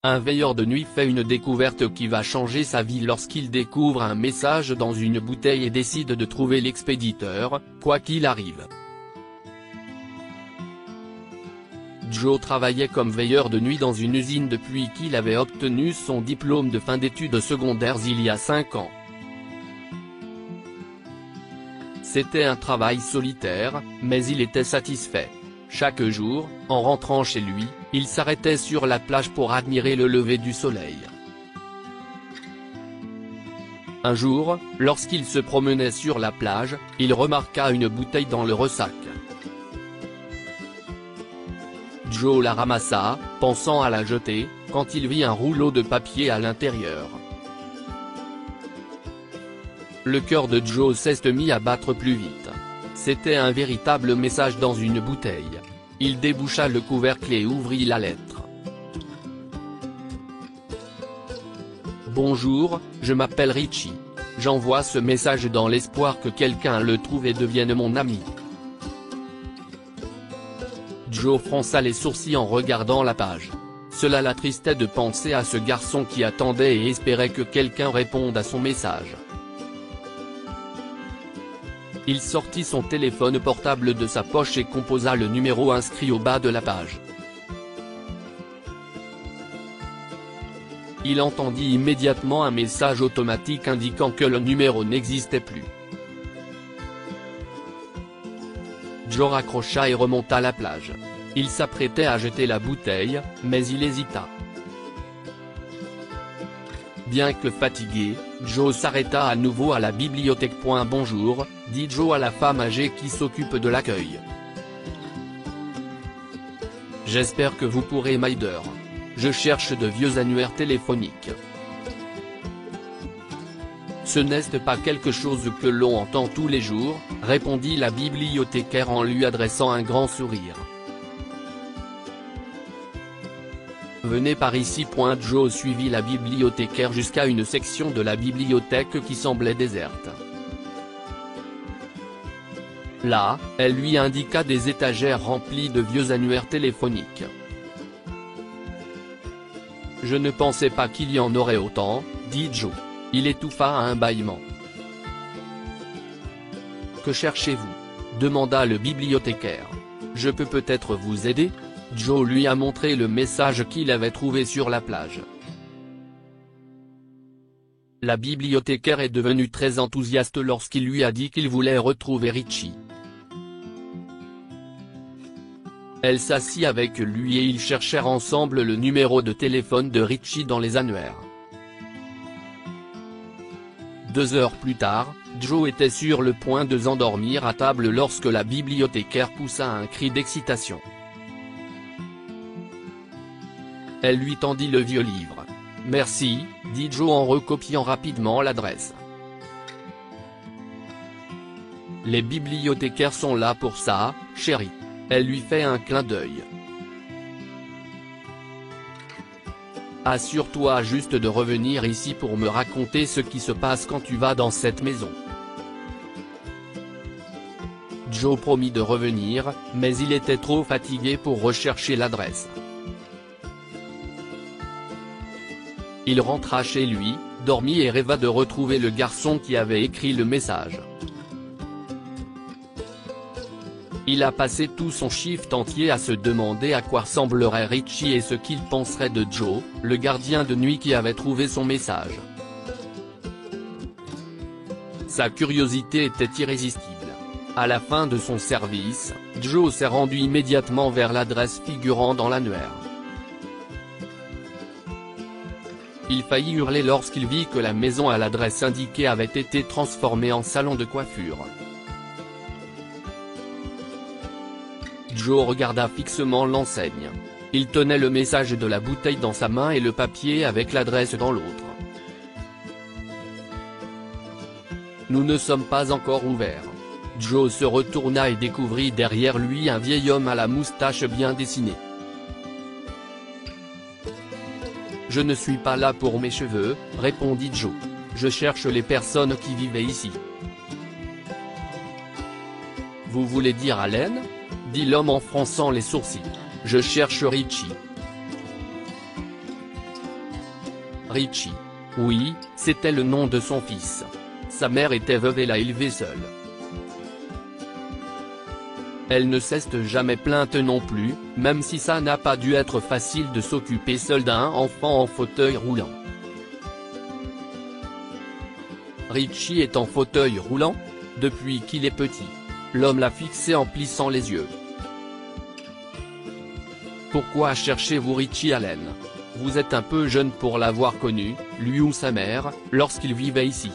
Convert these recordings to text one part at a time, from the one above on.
Un veilleur de nuit fait une découverte qui va changer sa vie lorsqu'il découvre un message dans une bouteille et décide de trouver l'expéditeur, quoi qu'il arrive. Joe travaillait comme veilleur de nuit dans une usine depuis qu'il avait obtenu son diplôme de fin d'études secondaires il y a 5 ans. C'était un travail solitaire, mais il était satisfait. Chaque jour, en rentrant chez lui, il s'arrêtait sur la plage pour admirer le lever du soleil. Un jour, lorsqu'il se promenait sur la plage, il remarqua une bouteille dans le ressac. Joe la ramassa, pensant à la jeter, quand il vit un rouleau de papier à l'intérieur. Le cœur de Joe s'est mis à battre plus vite. C'était un véritable message dans une bouteille. Il déboucha le couvercle et ouvrit la lettre. Bonjour, je m'appelle Richie. J'envoie ce message dans l'espoir que quelqu'un le trouve et devienne mon ami. Joe fronça les sourcils en regardant la page. Cela l'attristait de penser à ce garçon qui attendait et espérait que quelqu'un réponde à son message. Il sortit son téléphone portable de sa poche et composa le numéro inscrit au bas de la page. Il entendit immédiatement un message automatique indiquant que le numéro n'existait plus. Joe raccrocha et remonta la plage. Il s'apprêtait à jeter la bouteille, mais il hésita. Bien que fatigué, Joe s'arrêta à nouveau à la bibliothèque. Bonjour, dit Joe à la femme âgée qui s'occupe de l'accueil. J'espère que vous pourrez m'aider. Je cherche de vieux annuaires téléphoniques. Ce n'est pas quelque chose que l'on entend tous les jours, répondit la bibliothécaire en lui adressant un grand sourire. Venez par ici. Joe suivit la bibliothécaire jusqu'à une section de la bibliothèque qui semblait déserte. Là, elle lui indiqua des étagères remplies de vieux annuaires téléphoniques. Je ne pensais pas qu'il y en aurait autant, dit Joe. Il étouffa à un bâillement. Que cherchez-vous ? Demanda le bibliothécaire. Je peux peut-être vous aider ? Joe lui a montré le message qu'il avait trouvé sur la plage. La bibliothécaire est devenue très enthousiaste lorsqu'il lui a dit qu'il voulait retrouver Richie. Elle s'assit avec lui et ils cherchèrent ensemble le numéro de téléphone de Richie dans les annuaires. 2 heures plus tard, Joe était sur le point de s'endormir à table lorsque la bibliothécaire poussa un cri d'excitation. Elle lui tendit le vieux livre. « Merci », dit Joe en recopiant rapidement l'adresse. « Les bibliothécaires sont là pour ça, chérie. » Elle lui fait un clin d'œil. « Assure-toi juste de revenir ici pour me raconter ce qui se passe quand tu vas dans cette maison. » Joe promit de revenir, mais il était trop fatigué pour rechercher l'adresse. Il rentra chez lui, dormit et rêva de retrouver le garçon qui avait écrit le message. Il a passé tout son shift entier à se demander à quoi ressemblerait Richie et ce qu'il penserait de Joe, le gardien de nuit qui avait trouvé son message. Sa curiosité était irrésistible. À la fin de son service, Joe s'est rendu immédiatement vers l'adresse figurant dans l'annuaire. Il faillit hurler lorsqu'il vit que la maison à l'adresse indiquée avait été transformée en salon de coiffure. Joe regarda fixement l'enseigne. Il tenait le message de la bouteille dans sa main et le papier avec l'adresse dans l'autre. « Nous ne sommes pas encore ouverts. » Joe se retourna et découvrit derrière lui un vieil homme à la moustache bien dessinée. « Je ne suis pas là pour mes cheveux, » répondit Joe. « Je cherche les personnes qui vivaient ici. »« Vous voulez dire Allen ?» dit l'homme en fronçant les sourcils. « Je cherche Richie. » Richie. Oui, c'était le nom de son fils. Sa mère était veuve et l'a élevé seule. Elle ne s'est jamais plainte non plus, même si ça n'a pas dû être facile de s'occuper seule d'un enfant en fauteuil roulant. Richie est en fauteuil roulant? Depuis qu'il est petit. L'homme l'a fixé en plissant les yeux. Pourquoi cherchez-vous Richie Allen? Vous êtes un peu jeune pour l'avoir connu, lui ou sa mère, lorsqu'il vivait ici.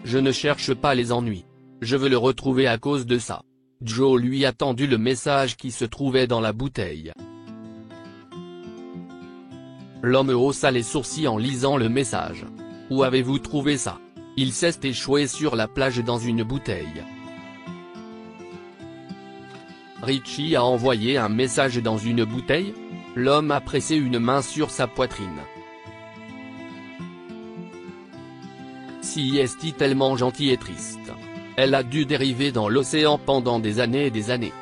Je ne cherche pas les ennuis. Je veux le retrouver à cause de ça. Joe lui a tendu le message qui se trouvait dans la bouteille. L'homme haussa les sourcils en lisant le message. Où avez-vous trouvé ça? Il s'est échoué sur la plage dans une bouteille. Richie a envoyé un message dans une bouteille? L'homme a pressé une main sur sa poitrine. Si est tellement gentil et triste. Elle a dû dériver dans l'océan pendant des années et des années.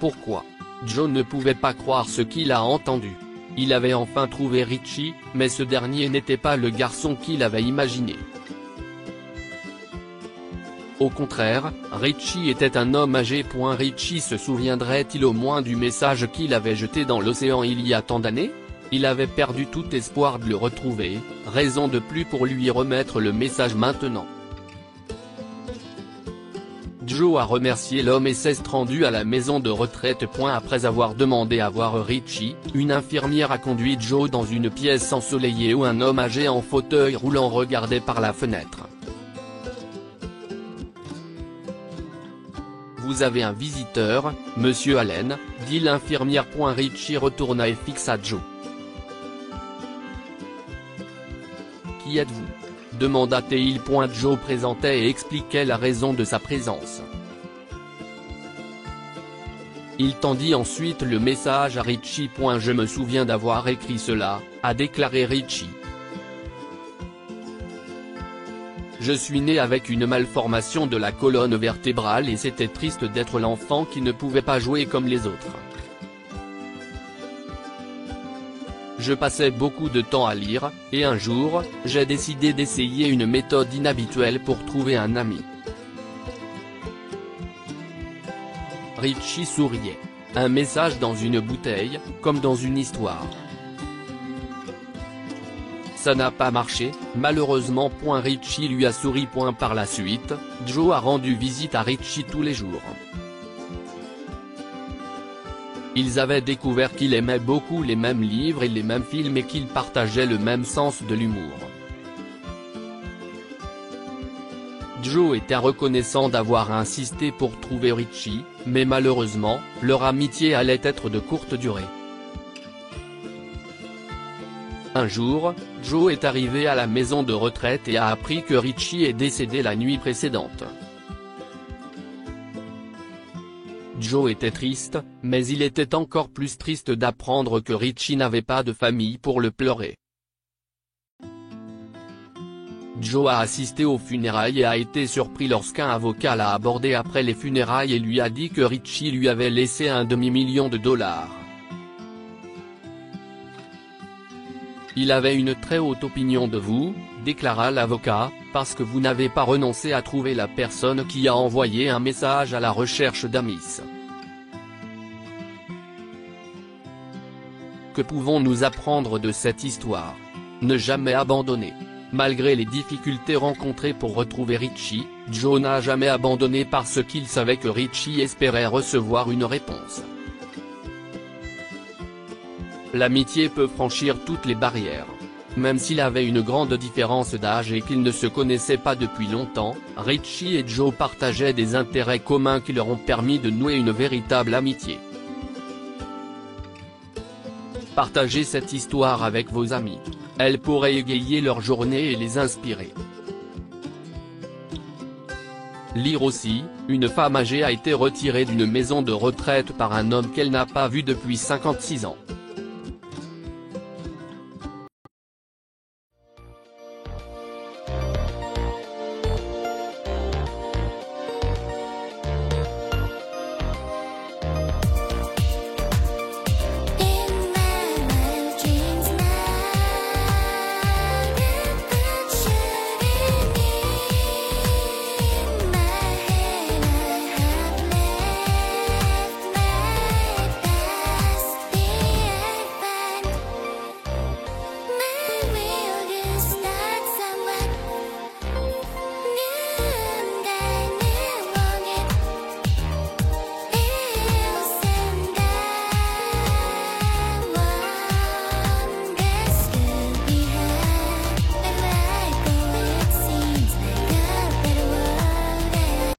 Pourquoi? Joe ne pouvait pas croire ce qu'il a entendu. Il avait enfin trouvé Richie, mais ce dernier n'était pas le garçon qu'il avait imaginé. Au contraire, Richie était un homme âgé. Richie se souviendrait-il au moins du message qu'il avait jeté dans l'océan il y a tant d'années? Il avait perdu tout espoir de le retrouver, raison de plus pour lui remettre le message maintenant. Joe a remercié l'homme et s'est rendu à la maison de retraite. Après avoir demandé à voir Richie, une infirmière a conduit Joe dans une pièce ensoleillée où un homme âgé en fauteuil roulant regardait par la fenêtre. Vous avez un visiteur, monsieur Allen, dit l'infirmière. Richie retourna et fixa Joe. Qui êtes-vous? Demanda-t-il. Joe présentait et expliquait la raison de sa présence. Il tendit ensuite le message à Richie. Je me souviens d'avoir écrit cela, a déclaré Richie. Je suis né avec une malformation de la colonne vertébrale et c'était triste d'être l'enfant qui ne pouvait pas jouer comme les autres. Je passais beaucoup de temps à lire, et un jour, j'ai décidé d'essayer une méthode inhabituelle pour trouver un ami. Richie souriait. Un message dans une bouteille, comme dans une histoire. Ça n'a pas marché, malheureusement. Richie lui a souri. Par la suite, Joe a rendu visite à Richie tous les jours. Ils avaient découvert qu'il aimait beaucoup les mêmes livres et les mêmes films et qu'ils partageaient le même sens de l'humour. Joe était reconnaissant d'avoir insisté pour trouver Richie, mais malheureusement, leur amitié allait être de courte durée. Un jour, Joe est arrivé à la maison de retraite et a appris que Richie est décédé la nuit précédente. Joe était triste, mais il était encore plus triste d'apprendre que Richie n'avait pas de famille pour le pleurer. Joe a assisté aux funérailles et a été surpris lorsqu'un avocat l'a abordé après les funérailles et lui a dit que Richie lui avait laissé un demi-million de dollars. Il avait une très haute opinion de vous, déclara l'avocat, parce que vous n'avez pas renoncé à trouver la personne qui a envoyé un message à la recherche d'Amis. Que pouvons-nous apprendre de cette histoire? Ne jamais abandonner. Malgré les difficultés rencontrées pour retrouver Richie, Joe n'a jamais abandonné parce qu'il savait que Richie espérait recevoir une réponse. L'amitié peut franchir toutes les barrières. Même s'il avait une grande différence d'âge et qu'ils ne se connaissaient pas depuis longtemps, Richie et Joe partageaient des intérêts communs qui leur ont permis de nouer une véritable amitié. Partagez cette histoire avec vos amis. Elle pourrait égayer leur journée et les inspirer. Lire aussi, une femme âgée a été retirée d'une maison de retraite par un homme qu'elle n'a pas vu depuis 56 ans.